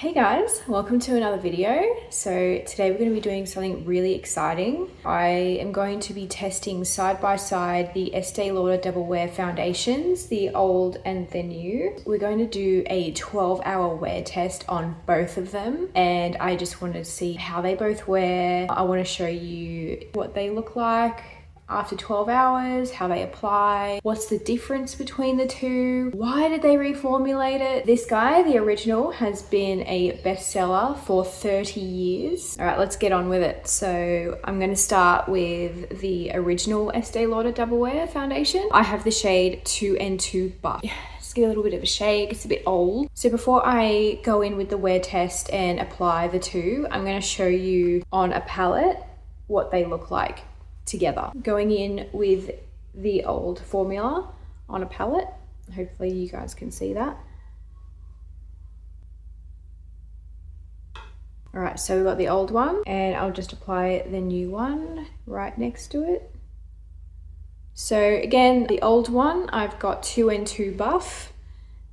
Hey guys, welcome to another video. So today we're going to be doing something really exciting. I am going to be testing side by side the Estee Lauder Double Wear foundations, the old and the new. We're going to do a 12-hour wear test on both of them, and I just wanted to see how they both wear. I want to show you what they look like after 12 hours, how they apply, what's the difference between the two, why did they reformulate it. This guy, the original, has been a bestseller for 30 years. All right, let's get on with it. So I'm going to start with the original Estee Lauder Double Wear foundation. I have the shade 2N2 Buff. Just give it a little bit of a shake, it's a bit old. So before I go in with the wear test and apply the two, I'm going to show you on a palette what they look like together. Going in with the old formula on a palette. Hopefully you guys can see that. All right, so we've got the old one and I'll just apply the new one right next to it. So again, the old one, I've got 2N2 Buff,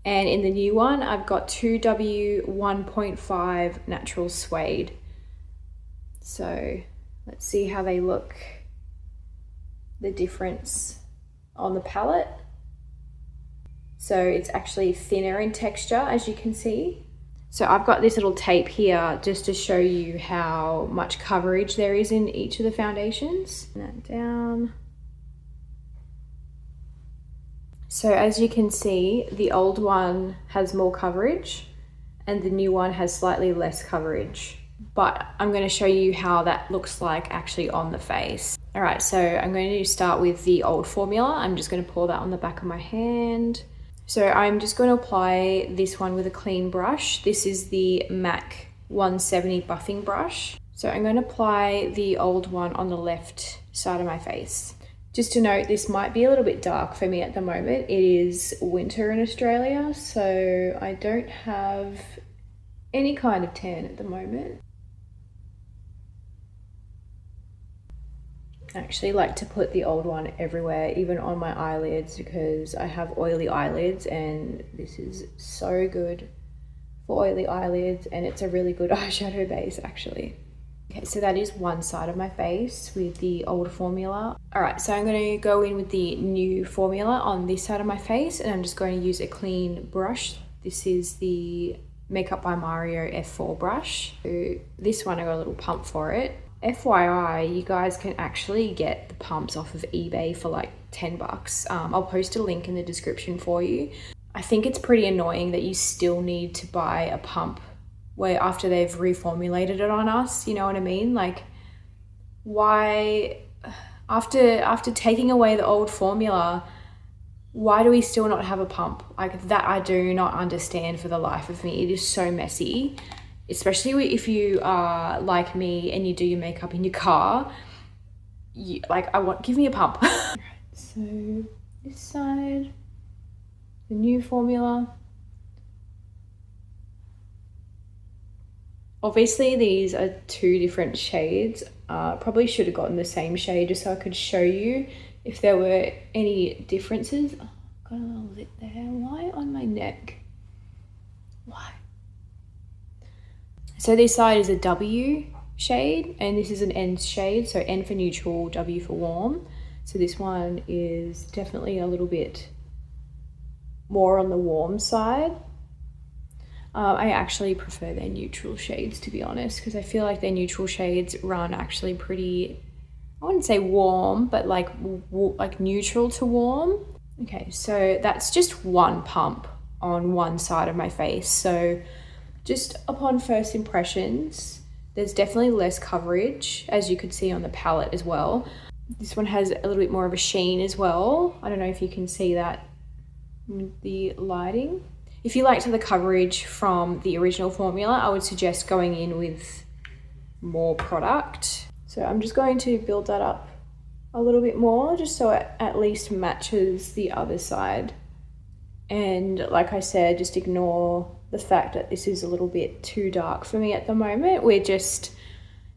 and in the new one, I've got 2W 1.5 Natural Suede. So let's see how they look, the difference on the palette. So it's actually thinner in texture, as you can see. So I've got this little tape here just to show you how much coverage there is in each of the foundations. And that down. So as you can see, the old one has more coverage and the new one has slightly less coverage. But I'm going to show you how that looks like actually on the face. All right, so I'm going to start with the old formula. I'm just going to pour that on the back of my hand. So I'm just going to apply this one with a clean brush. This is the MAC 170 buffing brush. So I'm going to apply the old one on the left side of my face. Just to note, this might be a little bit dark for me at the moment. It is winter in Australia, so I don't have any kind of tan at the moment. I actually like to put the old one everywhere, even on my eyelids, because I have oily eyelids and this is so good for oily eyelids, and it's a really good eyeshadow base actually. Okay, so that is one side of my face with the old formula. All right, so I'm going to go in with the new formula on this side of my face, and I'm just going to use a clean brush. This is the Makeup by Mario F4 brush. So this one I got a little pump for it. FYI, you guys can actually get the pumps off of eBay for like 10 bucks. I'll post a link in the description for you. I think it's pretty annoying that you still need to buy a pump where after they've reformulated it on us, you know what I mean? Like, why, after taking away the old formula, why do we still not have a pump? Like, that I do not understand for the life of me. It is so messy. Especially if you are like me and you do your makeup in your car, give me a pump. Right, so this side, the new formula. Obviously these are two different shades. Probably should have gotten the same shade just so I could show you if there were any differences. Oh, got a little lip there. Why on my neck? Why? So this side is a W shade and this is an N shade. So N for neutral, W for warm. So this one is definitely a little bit more on the warm side. I actually prefer their neutral shades, to be honest, because I feel like their neutral shades run actually pretty, I wouldn't say warm, but like neutral to warm. Okay, so that's just one pump on one side of my face. So just upon first impressions, there's definitely less coverage, as you could see on the palette as well. This one has a little bit more of a sheen as well. I don't know if you can see that with the lighting. If you liked the coverage from the original formula, I would suggest going in with more product. So I'm just going to build that up a little bit more, just so it at least matches the other side. And like I said, just ignore the fact that this is a little bit too dark for me at the moment. We're just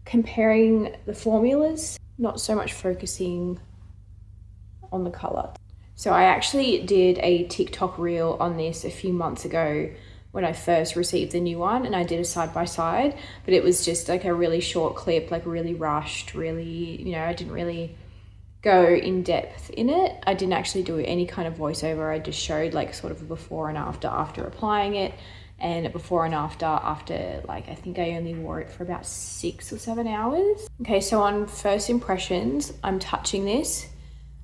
comparing the formulas, not so much focusing on the color. So I actually did a TikTok reel on this a few months ago when I first received the new one, and I did a side by side, but it was just like a really short clip, like really rushed, really, you know, I didn't really go in depth in it. I didn't actually do any kind of voiceover. I just showed like sort of a before and after applying it, and before and after like, I think I only wore it for about 6 or 7 hours. Okay, so on first impressions, I'm touching this.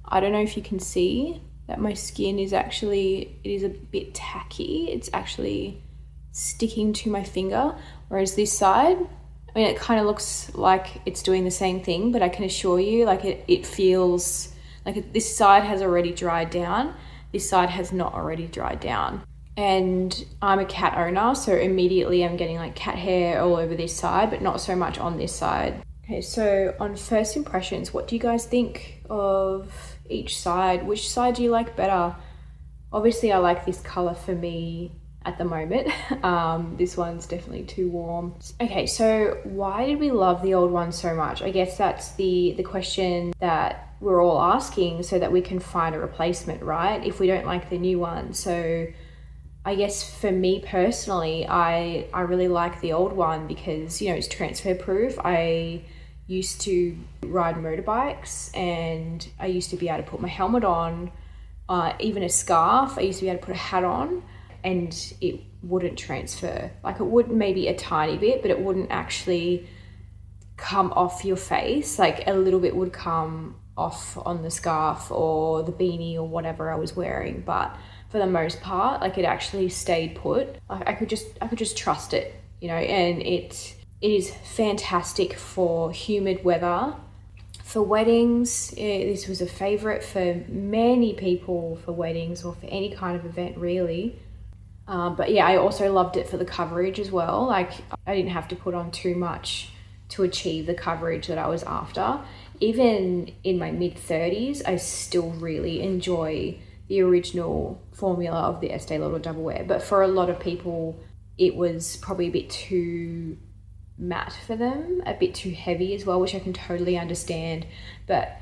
I don't know if you can see that my skin is actually, it is a bit tacky. It's actually sticking to my finger, whereas this side, I mean, it kind of looks like it's doing the same thing, but I can assure you, like it feels like this side has already dried down. This side has not already dried down. And I'm a cat owner, so immediately I'm getting like cat hair all over this side, but not so much on this side. Okay, so on first impressions, what do you guys think of each side? Which side do you like better? Obviously, I like this color for me at the moment. This one's definitely too warm. Okay, so why did we love the old one so much? I guess that's the question that we're all asking, so that we can find a replacement, right? If we don't like the new one. So I guess for me personally, I really like the old one because, you know, it's transfer proof. I used to ride motorbikes, and I used to be able to put my helmet on, even a scarf. I used to be able to put a hat on, and it wouldn't transfer. Like, it would maybe a tiny bit, but it wouldn't actually come off your face. Like, a little bit would come off on the scarf or the beanie or whatever I was wearing, but for the most part, like, it actually stayed put. Like, I could just trust it, you know. And it is fantastic for humid weather, for weddings. This was a favorite for many people, for weddings or for any kind of event really. But yeah, I also loved it for the coverage as well. Like, I didn't have to put on too much to achieve the coverage that I was after. Even in my mid-30s, I still really enjoy the original formula of the Estee Lauder Double Wear. But for a lot of people, it was probably a bit too matte for them, a bit too heavy as well, which I can totally understand. But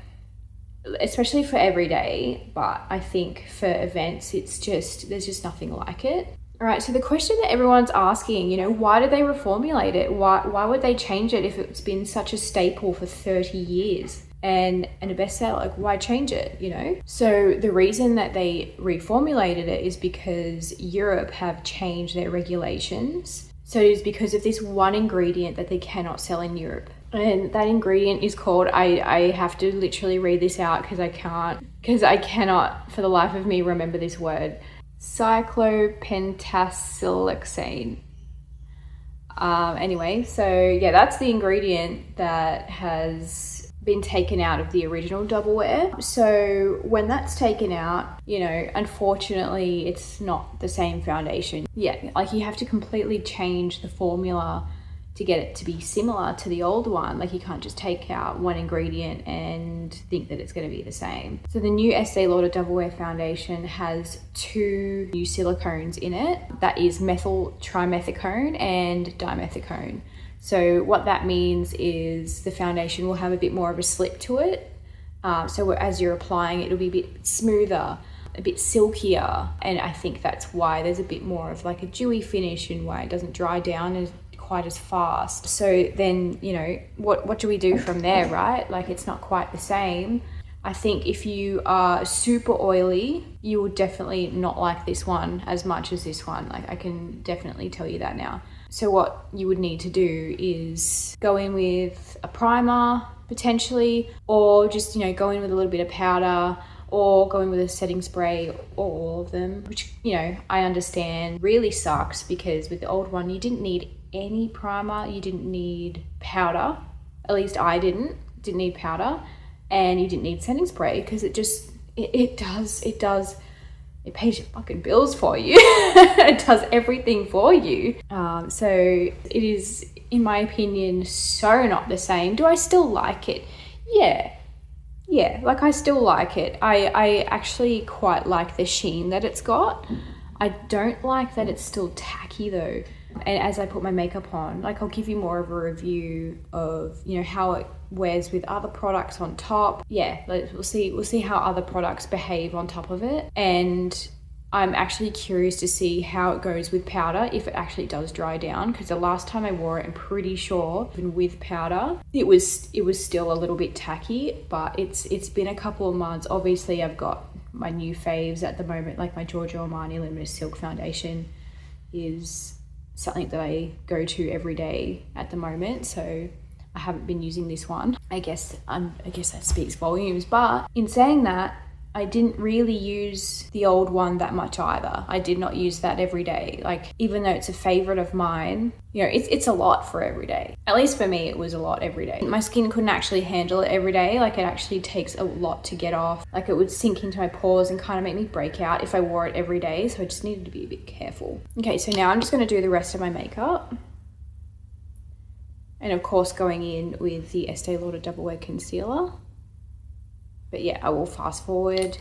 especially for everyday, but I think for events, it's just, there's just nothing like it. All right, so the question that everyone's asking, you know, why did they reformulate it? Why would they change it if it's been such a staple for 30 years and a bestseller? Like, why change it, you know? So the reason that they reformulated it is because Europe have changed their regulations. So it is because of this one ingredient that they cannot sell in Europe. And that ingredient is called, I have to literally read this out because I cannot for the life of me remember this word. Cyclopentasiloxane. Anyway, so yeah, that's the ingredient that has been taken out of the original Double Wear. So when that's taken out, you know, unfortunately, it's not the same foundation. Yeah, like, you have to completely change the formula to get it to be similar to the old one. Like, you can't just take out one ingredient and think that it's going to be the same. So the new Estee Lauder Double Wear foundation has 2 new silicones in it. That is methyl trimethicone and dimethicone. So what that means is the foundation will have a bit more of a slip to it. So as you're applying it, it'll be a bit smoother, a bit silkier. And I think that's why there's a bit more of like a dewy finish, and why it doesn't dry down as quite as fast. So then, you know, what do we do from there, right? Like, it's not quite the same. I think if you are super oily, you will definitely not like this one as much as this one. Like, I can definitely tell you that now. So what you would need to do is go in with a primer potentially, or just, you know, go in with a little bit of powder, or go in with a setting spray, or all of them, which, you know, I understand really sucks, because with the old one, you didn't need any primer, you didn't need powder. At least I didn't need powder, and you didn't need setting spray, because it pays your fucking bills for you. It does everything for you. So it is, in my opinion, so not the same. Do I still like it? Yeah, like, I still like it. I actually quite like the sheen that it's got. I don't like that it's still tacky though. And as I put my makeup on, like, I'll give you more of a review of, you know, how it wears with other products on top. Yeah, we'll see how other products behave on top of it. And I'm actually curious to see how it goes with powder, if it actually does dry down, because the last time I wore it, I'm pretty sure even with powder it was still a little bit tacky. But it's been a couple of months. Obviously I've got my new faves at the moment, like my Giorgio Armani Luminous Silk Foundation is something that I go to every day at the moment, so I haven't been using this one. I guess that speaks volumes. But in saying that, I didn't really use the old one that much either. I did not use that every day. Like, even though it's a favorite of mine, you know, it's a lot for every day. At least for me, it was a lot every day. My skin couldn't actually handle it every day. Like, it actually takes a lot to get off. Like, it would sink into my pores and kind of make me break out if I wore it every day. So I just needed to be a bit careful. Okay, so now I'm just going to do the rest of my makeup. And of course, going in with the Estee Lauder Double Wear Concealer. But yeah, I will fast forward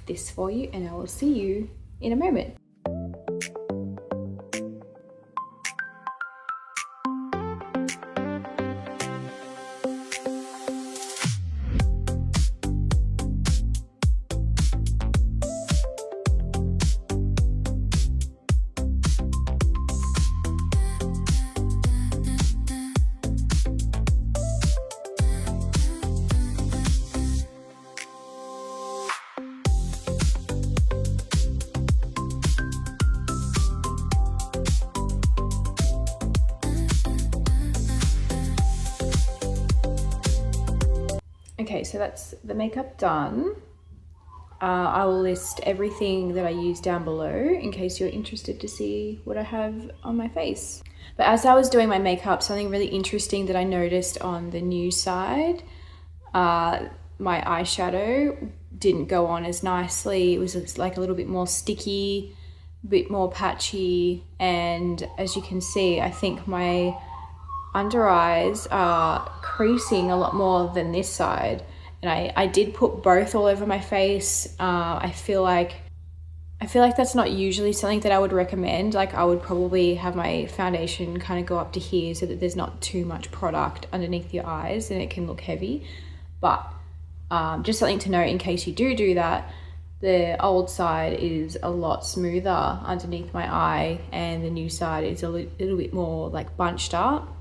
this for you and I will see you in a moment. Okay, so that's the makeup done. I will list everything that I use down below in case you're interested to see what I have on my face. But as I was doing my makeup, something really interesting that I noticed on the new side, my eyeshadow didn't go on as nicely. It was like a little bit more sticky, a bit more patchy, and as you can see, I think my under eyes are creasing a lot more than this side. And I did put both all over my face. I feel like that's not usually something that I would recommend. Like, I would probably have my foundation kind of go up to here so that there's not too much product underneath your eyes and it can look heavy. But just something to note in case you do that, the old side is a lot smoother underneath my eye and the new side is a little bit more like bunched up.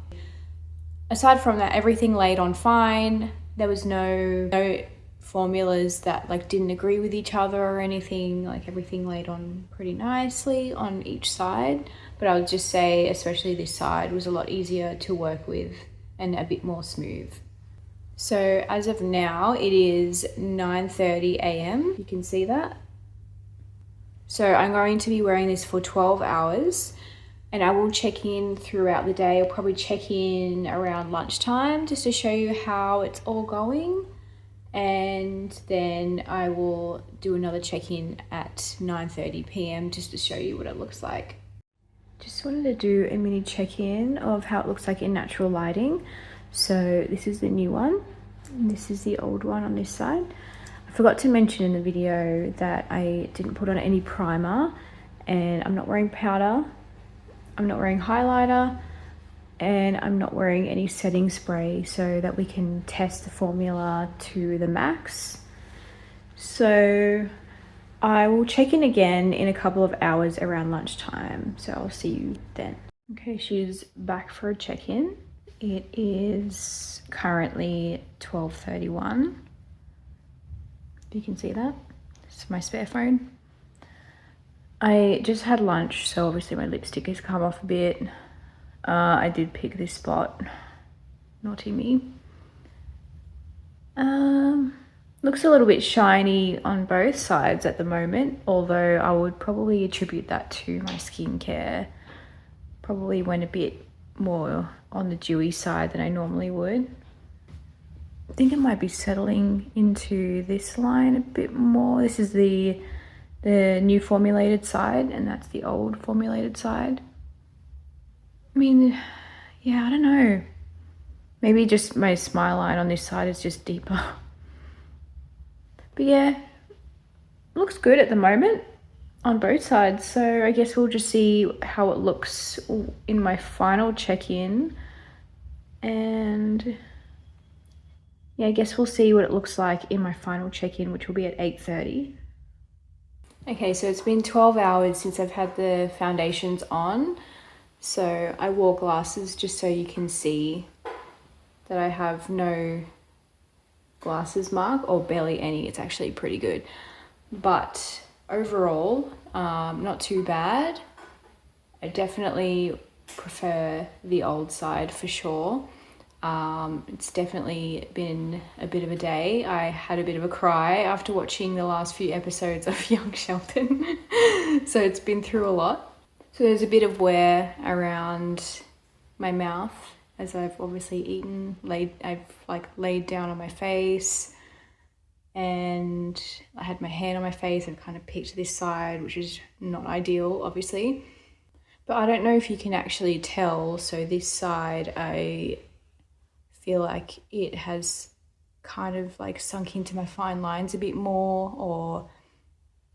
Aside from that, everything laid on fine. There was no formulas that like didn't agree with each other or anything. Like, everything laid on pretty nicely on each side. But I would just say, especially this side was a lot easier to work with and a bit more smooth. So as of now, it is 9:30 a.m. You can see that. So I'm going to be wearing this for 12 hours. And I will check in throughout the day. I'll probably check in around lunchtime just to show you how it's all going. And then I will do another check-in at 9:30 p.m. just to show you what it looks like. Just wanted to do a mini check-in of how it looks like in natural lighting. So this is the new one. And this is the old one on this side. I forgot to mention in the video that I didn't put on any primer and I'm not wearing powder. I'm not wearing highlighter and I'm not wearing any setting spray so that we can test the formula to the max. So I will check in again in a couple of hours around lunchtime. So I'll see you then. Okay, she's back for a check-in. It is currently 12:31. You can see that. It's my spare phone. I just had lunch, so obviously my lipstick has come off a bit. I did pick this spot. Naughty me. Looks a little bit shiny on both sides at the moment, although I would probably attribute that to my skincare. Probably went a bit more on the dewy side than I normally would. I think it might be settling into this line a bit more. This is the new formulated side and that's the old formulated side. I mean, yeah, I don't know. Maybe just my smile line on this side is just deeper. But yeah, looks good at the moment on both sides. So I guess we'll just see how it looks in my final check-in. And yeah, I guess we'll see what it looks like in my final check-in, which will be at 8:30. Okay, so it's been 12 hours since I've had the foundations on. So I wore glasses just so you can see that I have no glasses mark, or barely any. It's actually pretty good. But overall, not too bad. I definitely prefer the old side for sure. It's definitely been a bit of a day. I had a bit of a cry after watching the last few episodes of Young Sheldon. So it's been through a lot. So there's a bit of wear around my mouth as I've obviously eaten. I've laid down on my face, and I had my hand on my face. I've kind of picked this side, which is not ideal, obviously. But I don't know if you can actually tell. So this side, I feel like it has kind of like sunk into my fine lines a bit more, or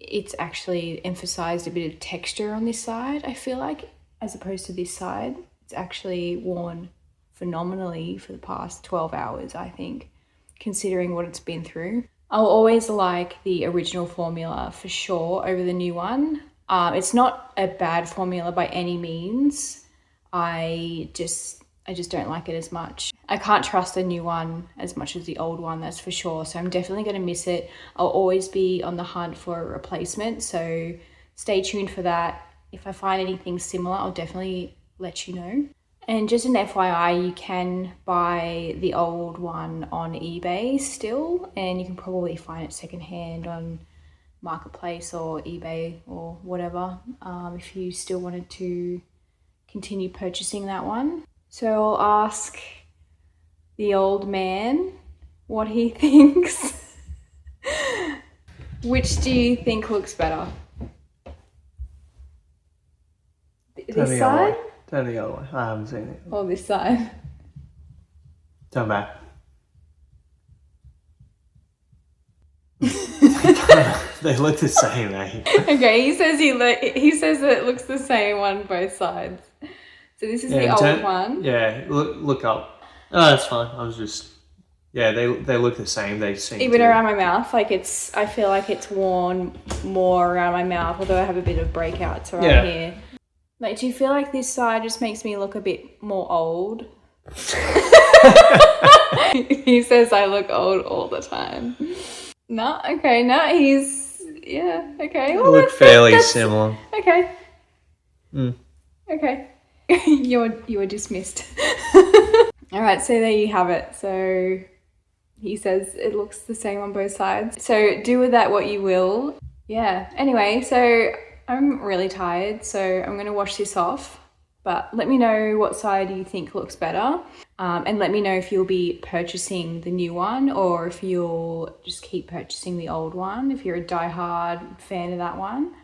it's actually emphasized a bit of texture on this side, I feel like, as opposed to this side. It's actually worn phenomenally for the past 12 hours, I think, considering what it's been through. I'll always like the original formula for sure over the new one. It's not a bad formula by any means. I just don't like it as much. I can't trust the new one as much as the old one, that's for sure. So I'm definitely going to miss it. I'll always be on the hunt for a replacement. So stay tuned for that. If I find anything similar, I'll definitely let you know. And just an FYI, you can buy the old one on eBay still, and you can probably find it secondhand on Marketplace or eBay or whatever, if you still wanted to continue purchasing that one. So I'll ask the old man what he thinks. Which do you think looks better? This side? Turn the other way. I haven't seen it. Or this side? Turn back. They look the same, eh? Okay, he says that it looks the same on both sides. So this is the old one. Yeah, look up. Oh, that's fine. I was just... Yeah, they look the same. They seem even around my mouth, like I feel like it's worn more around my mouth, although I have a bit of breakouts around here. Like, do you feel like this side just makes me look a bit more old? He says I look old all the time. No, okay, no, yeah, okay. Well, they look fairly similar. Okay. Okay. You were dismissed. All right, so there you have it. So he says it looks the same on both sides. So do with that what you will. Yeah, anyway, so I'm really tired, so I'm going to wash this off. But let me know what side you think looks better. And let me know if you'll be purchasing the new one or if you'll just keep purchasing the old one. If you're a diehard fan of that one,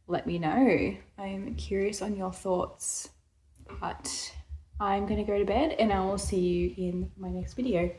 let me know. I'm curious on your thoughts. But I'm going to go to bed and I will see you in my next video.